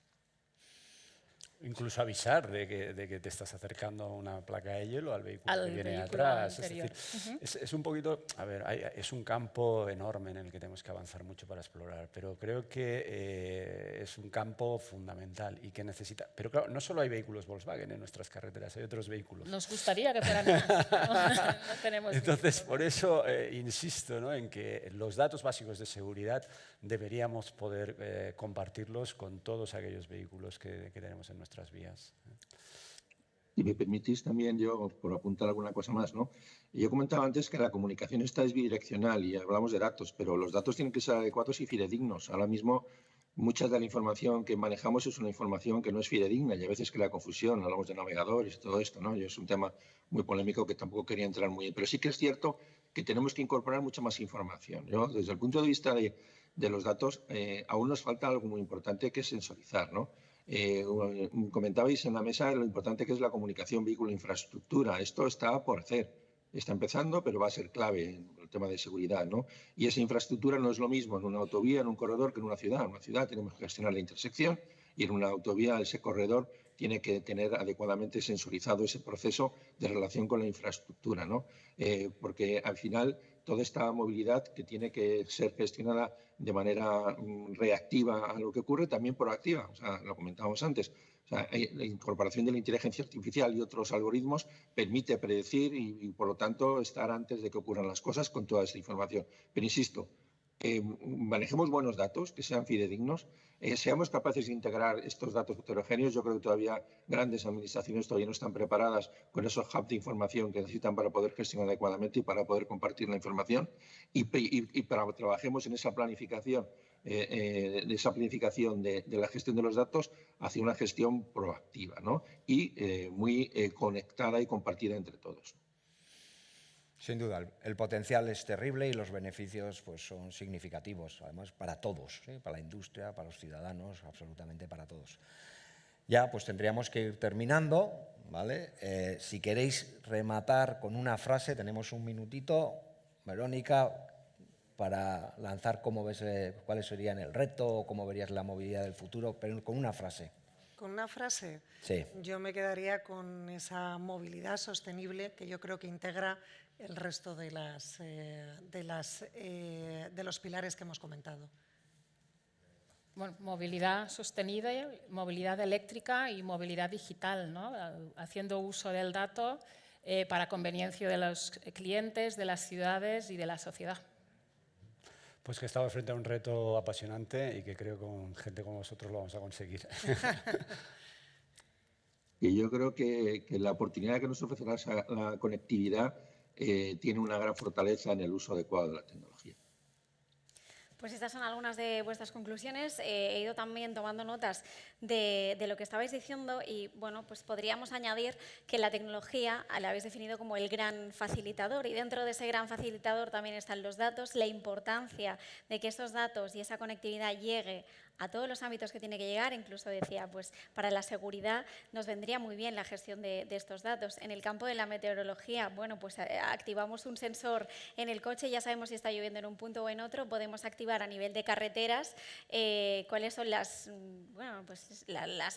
Speaker 6: Incluso avisar de que te estás acercando a una placa de hielo al vehículo que viene atrás. Es decir, es un poquito, a ver, es un campo enorme en el que tenemos que avanzar mucho para explorar, pero creo que es un campo fundamental y que necesita. Pero claro, no solo hay vehículos Volkswagen en nuestras carreteras, hay otros vehículos.
Speaker 5: Nos gustaría que fueran más. No tenemos.
Speaker 6: Entonces, por eso insisto, ¿no?, en que los datos básicos de seguridad deberíamos poder compartirlos con todos aquellos vehículos que tenemos en nuestras vías.
Speaker 7: Si me permitís también, yo, por apuntar alguna cosa más, ¿no? Yo comentaba antes que la comunicación esta es bidireccional y hablamos de datos, pero los datos tienen que ser adecuados y fidedignos. Ahora mismo, mucha de la información que manejamos es una información que no es fidedigna y a veces crea confusión. Hablamos de navegadores y todo esto, ¿no? Y es un tema muy polémico que tampoco quería entrar muy bien. Pero sí que es cierto que tenemos que incorporar mucha más información. Yo, desde el punto de vista de los datos, aún nos falta algo muy importante que es sensorizar, ¿no? Comentabais en la mesa lo importante que es la comunicación vehículo-infraestructura. Esto está por hacer, está empezando, pero va a ser clave en el tema de seguridad, ¿no? Y esa infraestructura no es lo mismo en una autovía, en un corredor, que en una ciudad. En una ciudad tenemos que gestionar la intersección y en una autovía ese corredor tiene que tener adecuadamente sensorizado ese proceso de relación con la infraestructura, ¿no? Porque al final toda esta movilidad que tiene que ser gestionada de manera reactiva a lo que ocurre, también proactiva, o sea, lo comentábamos antes. O sea, la incorporación de la inteligencia artificial y otros algoritmos permite predecir y, por lo tanto, estar antes de que ocurran las cosas con toda esa información. Pero insisto, manejemos buenos datos, que sean fidedignos, seamos capaces de integrar estos datos heterogéneos. Yo creo que todavía grandes administraciones todavía no están preparadas con esos hubs de información que necesitan para poder gestionar adecuadamente y para poder compartir la información y para que trabajemos en esa planificación, de la gestión de los datos hacia una gestión proactiva, ¿no? Y muy conectada y compartida entre todos.
Speaker 3: Sin duda, el potencial es terrible y los beneficios pues, son significativos, además para todos, ¿sí? Para la industria, para los ciudadanos, absolutamente para todos. Ya pues tendríamos que ir terminando, ¿vale? Si queréis rematar con una frase, tenemos un minutito, Verónica, para lanzar cómo ves, cuáles serían el reto o cómo verías la movilidad del futuro, pero con una frase.
Speaker 4: ¿Con una frase?
Speaker 3: Sí.
Speaker 4: Yo me quedaría con esa movilidad sostenible que yo creo que integra el resto de los pilares que hemos comentado.
Speaker 5: Bueno, movilidad sostenible, movilidad eléctrica y movilidad digital, ¿no? Haciendo uso del dato para conveniencia de los clientes, de las ciudades y de la sociedad.
Speaker 6: Pues que estamos frente a un reto apasionante y que creo que con gente como vosotros lo vamos a conseguir.
Speaker 7: Y yo creo que la oportunidad que nos ofrece la conectividad tiene una gran fortaleza en el uso adecuado de la tecnología.
Speaker 2: Pues estas son algunas de vuestras conclusiones. He ido también tomando notas de lo que estabais diciendo y bueno, pues podríamos añadir que la tecnología la habéis definido como el gran facilitador y dentro de ese gran facilitador también están los datos, la importancia de que esos datos y esa conectividad llegue a todos los ámbitos que tiene que llegar, incluso decía, pues para la seguridad nos vendría muy bien la gestión de estos datos. En el campo de la meteorología, bueno, pues activamos un sensor en el coche, ya sabemos si está lloviendo en un punto o en otro, podemos activar a nivel de carreteras cuáles son las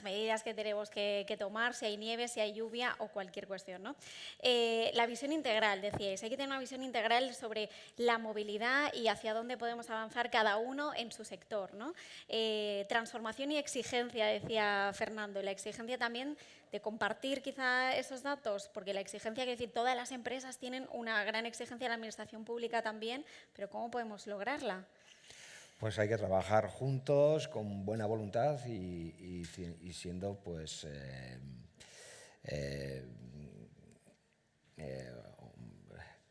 Speaker 2: medidas que tenemos que tomar, si hay nieve, si hay lluvia o cualquier cuestión, ¿no? La visión integral, decíais, hay que tener una visión integral sobre la movilidad y hacia dónde podemos avanzar cada uno en su sector, ¿no? Transformación y exigencia, decía Fernando, la exigencia también de compartir quizá esos datos, porque la exigencia, quiere decir, todas las empresas tienen una gran exigencia, la administración pública también, pero ¿cómo podemos lograrla?
Speaker 3: Pues hay que trabajar juntos, con buena voluntad y siendo pues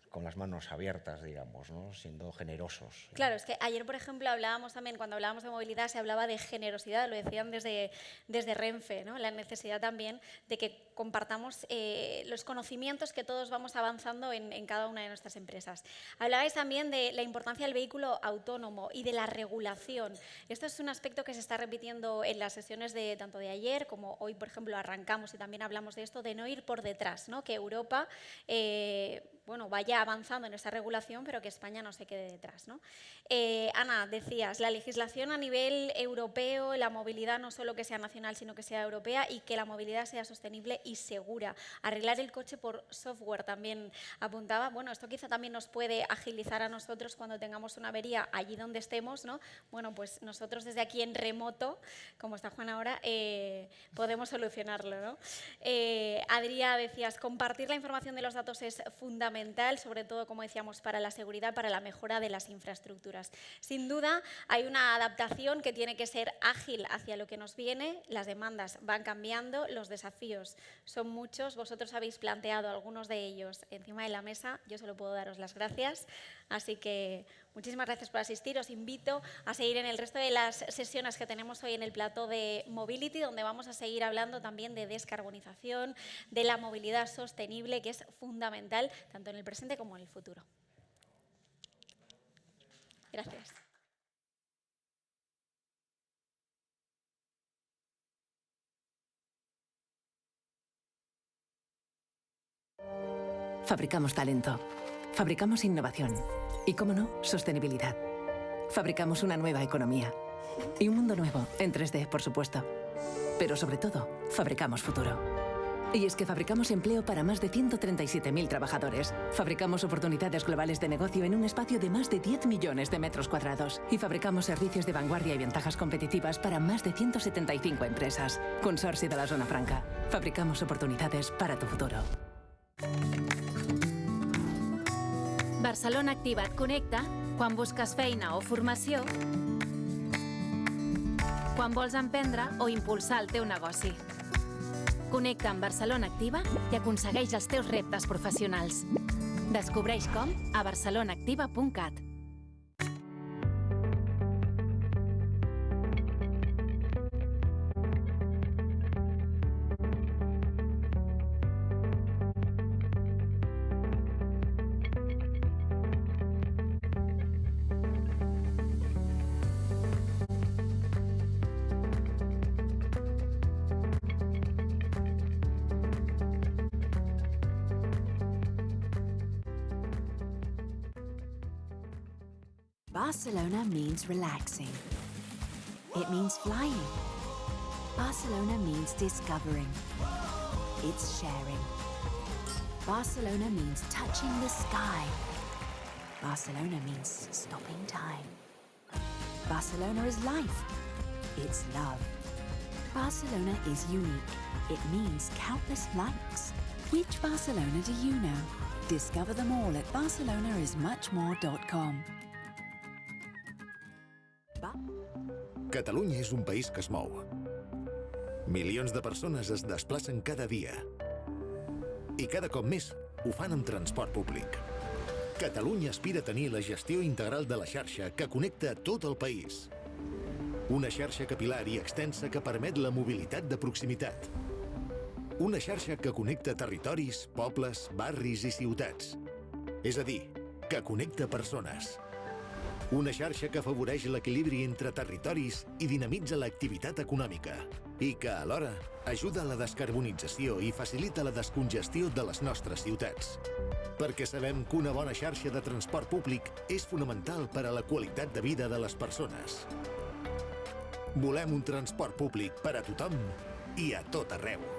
Speaker 3: con las manos abiertas, digamos, ¿no? Siendo generosos.
Speaker 2: Claro, es que ayer, por ejemplo, hablábamos también, cuando hablábamos de movilidad, se hablaba de generosidad, lo decían desde Renfe, ¿no? La necesidad también de que compartamos los conocimientos que todos vamos avanzando en cada una de nuestras empresas. Hablabais también de la importancia del vehículo autónomo y de la regulación. Esto es un aspecto que se está repitiendo en las sesiones tanto de ayer como hoy, por ejemplo, arrancamos y también hablamos de esto, de no ir por detrás, ¿no? Que Europa vaya avanzando en esa regulación, pero que España no se quede detrás, ¿no? Ana, decías, la legislación a nivel europeo, la movilidad no solo que sea nacional, sino que sea europea y que la movilidad sea sostenible y segura. Arreglar el coche por software también apuntaba. Bueno, esto quizá también nos puede agilizar a nosotros cuando tengamos una avería allí donde estemos, ¿no? Bueno, pues nosotros desde aquí en remoto, como está Juan ahora, podemos solucionarlo, ¿no? Adrià, decías, compartir la información de los datos es fundamental, sobre todo, como decíamos, para la seguridad, para la mejora de las infraestructuras. Sin duda, hay una adaptación que tiene que ser ágil hacia lo que nos viene, las demandas van cambiando, los desafíos son muchos, vosotros habéis planteado algunos de ellos encima de la mesa, yo solo puedo daros las gracias, así que muchísimas gracias por asistir, os invito a seguir en el resto de las sesiones que tenemos hoy en el plató de Mobility, donde vamos a seguir hablando también de descarbonización, de la movilidad sostenible, que es fundamental tanto en el presente como en el futuro. Gracias.
Speaker 8: Fabricamos talento, fabricamos innovación y, cómo no, sostenibilidad. Fabricamos una nueva economía y un mundo nuevo, en 3D, por supuesto. Pero sobre todo, fabricamos futuro. Y es que fabricamos empleo para más de 137.000 trabajadores. Fabricamos oportunidades globales de negocio en un espacio de más de 10 millones de metros cuadrados. Y fabricamos servicios de vanguardia y ventajas competitivas para más de 175 empresas. Consorci de la Zona Franca. Fabricamos oportunidades para tu futuro.
Speaker 9: Barcelona Activa et connecta quan busques feina o formació, quan vols emprendre o impulsar el teu negoci. Connecta amb Barcelona Activa i aconsegueix els teus reptes professionals. Descobreix com a barcelonaactiva.cat.
Speaker 10: Barcelona means relaxing. It means flying. Barcelona means discovering. It's sharing. Barcelona means touching the sky. Barcelona means stopping time. Barcelona is life. It's love. Barcelona is unique. It means countless likes. Which Barcelona do you know? Discover them all at barcelonaismuchmore.com.
Speaker 11: Catalunya és un país que es mou. Milions de persones es desplacen cada dia. I cada cop més ho fan amb transport públic. Catalunya aspira a tenir la gestió integral de la xarxa que connecta tot el país. Una xarxa capil·lar i extensa que permet la mobilitat de proximitat. Una xarxa que connecta territoris, pobles, barris i ciutats. És a dir, que connecta persones. Una xarxa que afavoreix l'equilibri entre territoris i dinamitza l'activitat econòmica i que, alhora, ajuda a la descarbonització i facilita la descongestió de les nostres ciutats. Perquè sabem que una bona xarxa de transport públic és fonamental per a la qualitat de vida de les persones. Volem un transport públic per a tothom i a tot arreu.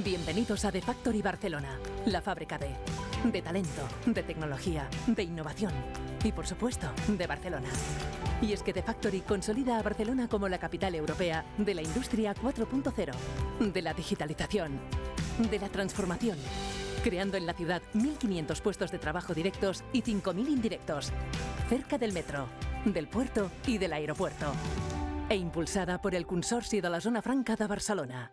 Speaker 8: Bienvenidos a The Factory Barcelona, la fábrica de talento, de tecnología, de innovación y, por supuesto, de Barcelona. Y es que The Factory consolida a Barcelona como la capital europea de la industria 4.0, de la digitalización, de la transformación, creando en la ciudad 1.500 puestos de trabajo directos y 5.000 indirectos, cerca del metro, del puerto y del aeropuerto, e impulsada por el Consorci de la Zona Franca de Barcelona.